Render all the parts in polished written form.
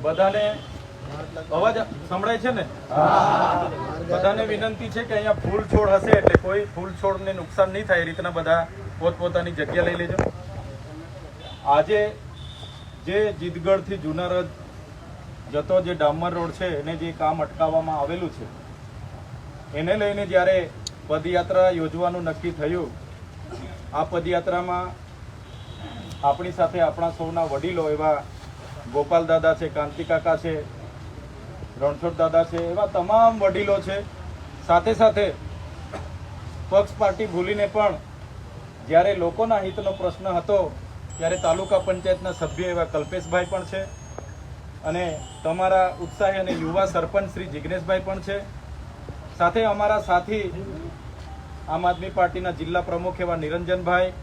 બધાને અવાજ સંભળાય છે ને? બધાને વિનંતી છે કે અહીંયા ફૂલ છોડ હશે એટલે કોઈ ફૂલ છોડને નુકસાન નહીં થાય એ રીતના બધા પોતપોતાની જગ્યા લઈ લેજો. આજે જે જીતગઢથી જુનારજ જતો જે ડામર રોડ છે એને જે કામ અટકાવવામાં આવેલું છે એને લઈને જ્યારે પદયાત્રા યોજવાનું નક્કી થયું, આ પદયાત્રામાં આપણી સાથે આપણા સૌના વડીલો એવા ગોપાલ દાદા છે, કાંતિ કાકા છે, રણછોડ દાદા છે, એવા તમામ વડીલો છે. સાથે સાથે પક્ષ પાર્ટી ભૂલીને પણ જ્યારે લોકોના હિતનો પ્રશ્ન હતો ત્યારે તાલુકા પંચાયતના સભ્ય એવા કલ્પેશભાઈ પણ છે અને તમારા ઉત્સાહી અને યુવા સરપંચ શ્રી જિગ્નેશભાઈ પણ છે. સાથે અમારા સાથી આમ આદમી પાર્ટીના જિલ્લા પ્રમુખ એવા નિરંજનભાઈ,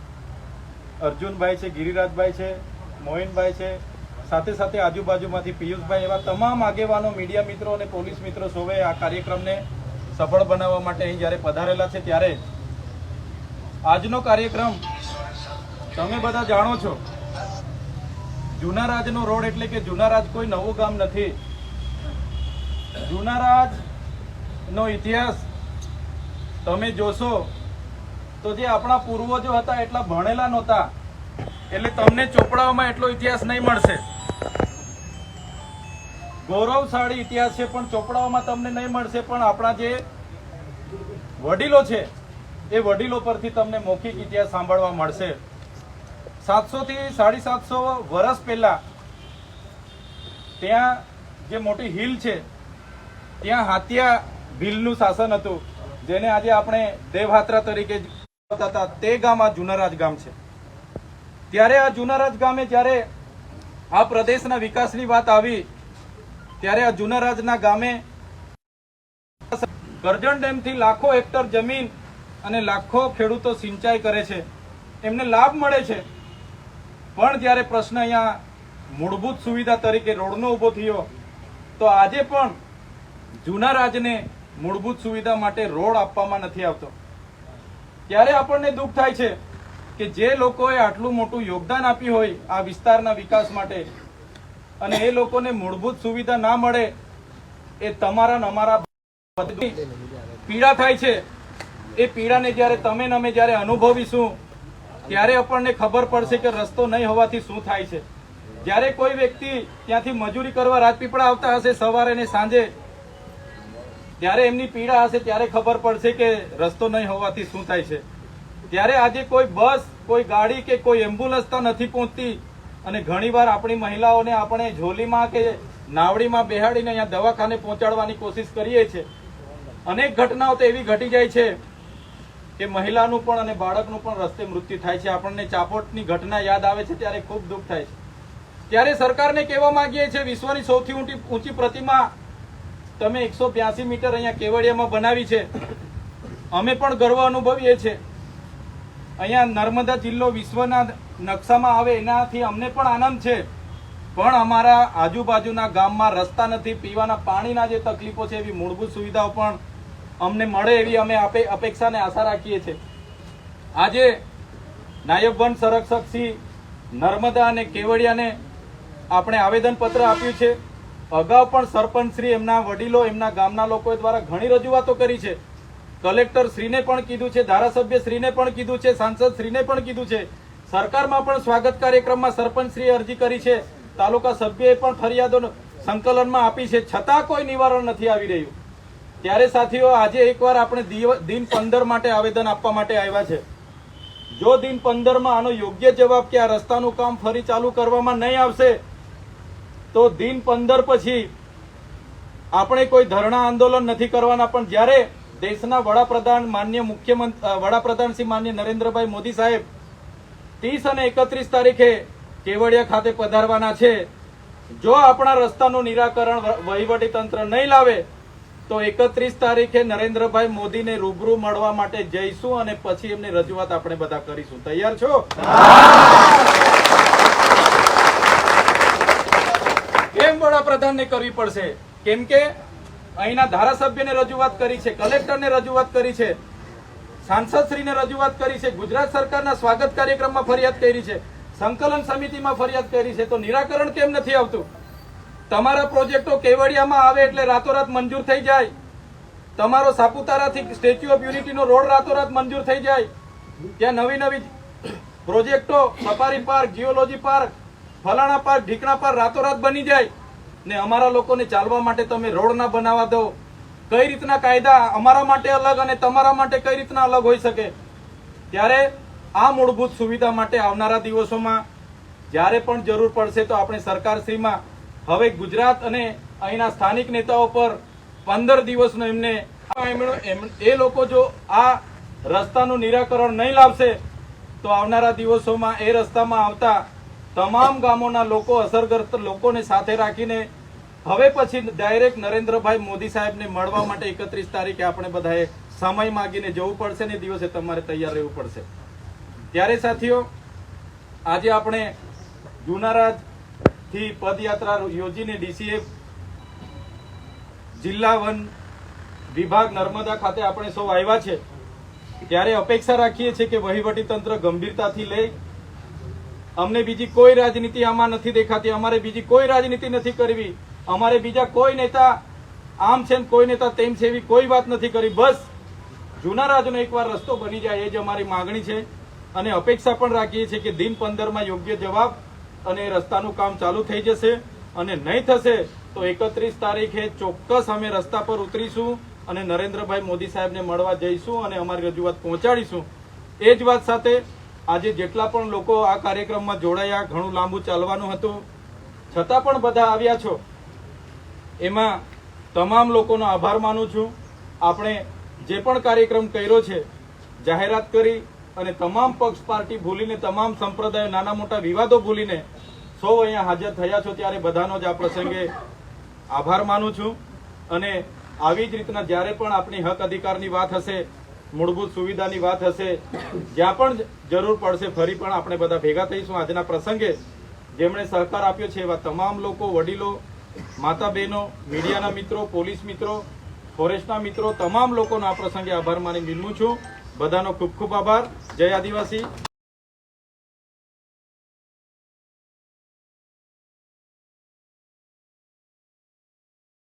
અર્જુનભાઈ છે, ગિરિરાજભાઈ છે, મોહિનભાઈ છે, સાથે સાથે આજુબાજુમાંથી પિયુષભાઈ, એવા તમામ આગેવાનો, મીડિયા મિત્રો અને પોલીસ મિત્રો સૌએ આ કાર્યક્રમને સફળ બનાવવા માટે અહીં જ્યારે પધારેલા છે ત્યારે આજનો કાર્યક્રમ તમે બધા જાણો છો. જુનારાજનો રોડ એટલે કે જુનારાજ કોઈ નવું ગામ નથી. જુનારાજનો ઇતિહાસ તમે જોશો તો જે આપણા પૂર્વજો હતા એટલા ભણેલા નહોતા એટલે તમને ચોપડાઓમાં એટલો ઇતિહાસ નહીં મળશે. ગૌરવશાળી ઇતિહાસ છે પણ ચોપડાઓમાં તમને નહીં મળશે. પણ આપણા જે વડીલો છે એ વડીલો પરથી તમને મૌખિક ઇતિહાસ સાંભળવા મળશે. 700 થી 750 વર્ષ પહેલા ત્યાં જે મોટી હિલ છે ત્યાં હાતિયા ભીલનું શાસન હતું, જેને આજે આપણે દેવહાત્રા તરીકે હતા. તે ગામ આ જુનારાજ ગામ છે. ત્યારે આ જુનારાજ ગામે જ્યારે આ પ્રદેશના વિકાસની વાત આવી ત્યારે આ જુનારાજના ગામે કરજણ ડેમથી લાખો હેક્ટર જમીન અને લાખો ખેડૂતો સિંચાઈ કરે છે, એમને લાભ મળે છે. પણ જ્યારે પ્રશ્ન અહીંયા મૂળભૂત સુવિધા તરીકે રોડનો ઊભો થયો તો આજે પણ જુનારાજને મૂળભૂત સુવિધા માટે રોડ આપવામાં નથી આવતો. ત્યારે આપણને દુઃખ થાય છે કે જે લોકોએ આટલું મોટું યોગદાન આપ્યું હોય આ વિસ્તારના વિકાસ માટે અને એ લોકોને મૂળભૂત સુવિધા ના મળે એ તમારા ને અમારા પીડા થાય છે. એ પીડાને જ્યારે તમે ને અમે જ્યારે અનુભવીશું ત્યારે આપણને ખબર પડશે કે રસ્તો નહીં હોવાથી શું થાય છે. જ્યારે કોઈ વ્યક્તિ ત્યાંથી મજૂરી કરવા રાજપીપળા આવતા હશે સવારે ને સાંજે, ત્યારે એમની પીડા હશે ત્યારે ખબર પડશે કે રસ્તો નહીં હોવાથી શું થાય છે. ત્યારે આજે કોઈ બસ, કોઈ ગાડી કે કોઈ એમ્બ્યુલન્સ તો નથી પહોંચતી અને ઘણીવાર આપણી મહિલાઓને આપણે ઝોલીમાં કે નાવડીમાં બેહાડીને અહીંયા દવાખાને પહોંચાડવાની કોશિશ કરીએ છીએ. અનેક ઘટનાઓ તો એવી ઘટી જાય છે કે મહિલાનું પણ અને બાળકનું પણ રસ્તે મૃત્યુ થાય છે. આપણને ચાપોટની ઘટના યાદ આવે છે ત્યારે ખૂબ દુઃખ થાય છે. ત્યારે સરકારને કહેવા માંગીએ છીએ, વિશ્વની સૌથી ઊંચી પ્રતિમા તમે 182 મીટર અહીંયા કેવડિયામાં બનાવી છે. અમે પણ ગર્વ અનુભવીએ છીએ. અહીંયા નર્મદા જિલ્લો વિશ્વના નકશામાં આવે એનાથી અમને પણ આનંદ છે. પણ અમારા આજુબાજુના ગામમાં રસ્તા નથી, પીવાના પાણીના જે તકલીફો છે એવી મૂળભૂત સુવિધાઓ પણ અમને મળે એવી અમે અપેક્ષા ને આશા રાખીએ છીએ. આજે નાયબ વન સંરક્ષક શ્રી નર્મદા અને કેવડિયાને આપણે આવેદન પત્ર આપ્યું છે. અગાઉ પણ સરપંચ શ્રી, એમના વડીલો, એમના ગામના લોકો દ્વારા ઘણી રજૂઆતો કરી છે. કલેક્ટર શ્રીને પણ કીધું છે, ધારાસભ્ય શ્રીને પણ કીધું છે, સાંસદ શ્રીને પણ કીધું છે. સરકારમાં પણ સ્વાગત કાર્યક્રમમાં સરપંચ શ્રીએ અરજી કરી છે, તાલુકા સભ્યએ પણ ફરિયાદો સંકલનમાં આપી છે, છતાં કોઈ નિવારણ નથી આવી રહ્યું. ત્યારે સાથીઓ આજે એકવાર આપણે દિન 15 માટે આવેદન આપવા માટે આવ્યા છે. જો દિન 15માં આનો યોગ્ય જવાબ કે આ રસ્તાનું કામ ફરી ચાલુ કરવામાં નહીં આવશે તો દિન 15 પછી આપણે કોઈ ધરણા આંદોલન નથી કરવાના. પણ જ્યારે દેશના વડાપ્રધાન માનનીય વડાપ્રધાન શ્રી માનનીય નરેન્દ્રભાઈ મોદી સાહેબ 30 અને 31 તારીખે કેવડિયા ખાતે પધારવાના છે, જો આપણા રસ્તાનું નિરાકરણ વહીવટી તંત્ર નહીં લાવે તો 31 તારીખે નરેન્દ્રભાઈ મોદીને રૂબરૂ મળવા માટે જઈશું અને પછી એમની રજૂઆત આપણે બધા કરીશું. તૈયાર છો? કેમ વડાપ્રધાનને કરવી પડશે? કેમ કે અહીંના ધારાસભ્યને રજૂઆત કરી છે, કલેક્ટરને રજૂઆત કરી છે, સાંસદશ્રીને રજૂઆત કરી છે, ગુજરાત સરકારના સ્વાગત કાર્યક્રમમાં ફરિયાદ કરી છે, સંકલન સમિતિમાં ફરિયાદ કરી છે, તો નિરાકરણ કેમ નથી આવતું? તમારા પ્રોજેક્ટો કેવડિયામાં આવે એટલે રાતોરાત મંજૂર થઈ જાય. તમારો સાપુતારાથી સ્ટેચ્યુ ઓફ યુનિટીનો રોડ રાતોરાત મંજૂર થઈ જાય. ત્યાં નવી નવી પ્રોજેક્ટો, સફારી પાર્ક, જીઓલોજી પાર્ક, ફલાણા પાર્ક, ઢીકણા પાર્ક રાતોરાત બની જાય ને અમારા લોકોને ચાલવા માટે તમે રોડ ના બનાવવા દો. કઈ રીતના કાયદા અમારા માટે અલગ અને તમારા માટે કઈ રીતના અલગ હોઈ શકે? ત્યારે આ મૂળભૂત સુવિધા માટે આવનારા દિવસોમાં જ્યારે પણ જરૂર પડશે તો આપણે સરકારશ્રીમાં હવે ગુજરાત અને અહીંના સ્થાનિક નેતાઓ પર 15 દિવસનો એ લોકો જો આ રસ્તાનું નિરાકરણ નહીં લાવશે તો આવનારા દિવસોમાં એ રસ્તામાં આવતા તમામ ગામોના લોકો, અસરગ્રસ્ત લોકોને સાથે રાખીને હવે પછી ડાયરેક્ટ નરેન્દ્રભાઈ મોદી સાહેબને મળવા માટે 31 તારીખે આપણે બધાએ સમય માંગીને જવું પડશે ને દિવસે તમારે તૈયાર રહેવું પડશે. ત્યારે સાથીઓ, આજે આપણે જુનારાજ થી પદયાત્રા યોજીને ડીસીએફ જિલ્લા વન વિભાગ નર્મદા ખાતે આપણે સૌ આવ્યા છે. ત્યારે અપેક્ષા રાખીએ છીએ કે વહીવટી તંત્ર ગંભીરતાથી લે. અમને બીજી કોઈ રાજનીતિ આમાં નથી દેખાતી. અમારે બીજી કોઈ રાજનીતિ નથી કરવી. અમારે બીજા કોઈ નેતા આમ છે ને કોઈ નેતા તેમ છે એવી કોઈ વાત નથી કરી. બસ જુનારાજનો એકવાર રસ્તો બની જાય એ જ અમારી માંગણી છે અને અપેક્ષા પણ રાખીએ છીએ કે દિન 15માં યોગ્ય જવાબ અને રસ્તાનું કામ ચાલુ થઈ જશે. અને નહીં થશે તો 31 તારીખે ચોક્કસ અમે રસ્તા પર ઉતરીશું અને નરેન્દ્રભાઈ મોદી સાહેબને મળવા જઈશું અને અમારી રજૂઆત પહોંચાડીશું. એ જ વાત સાથે આજે જેટલા પણ લોકો આ કાર્યક્રમમાં જોડાયા, ઘણું લાંબુ ચાલવાનું હતું છતાં પણ બધા આવ્યા છો, એમાં તમામ લોકોનો આભાર માનું છું. આપણે જે પણ કાર્યક્રમ કર્યો છે જાહેરાત કરી અને તમામ પક્ષ પાર્ટી ભૂલીને, તમામ સંપ્રદાયો, નાના મોટા વિવાદો ભૂલીને સૌ અહીંયા હાજર થયા છો ત્યારે બધાનો જ આ પ્રસંગે આભાર માનું છું. અને આવી જ રીતના જ્યારે પણ આપણી હક અધિકારની વાત હશે, મૂળભૂત સુવિધાની વાત હશે, જ્યાં પણ જરૂર પડશે ફરી પણ આપણે બધા ભેગા થઈશું. આજના પ્રસંગે જેમણે સહકાર આપ્યો છે એવા તમામ લોકો, વડીલો, માતા બહેનો, મીડિયાના મિત્રો, પોલીસ મિત્રો, ફોરેસ્ટના મિત્રો, તમામ લોકોનો આ પ્રસંગે આભાર માની વિનમું છું. બધાનો ખૂબ ખૂબ આભાર. જય આદિવાસી.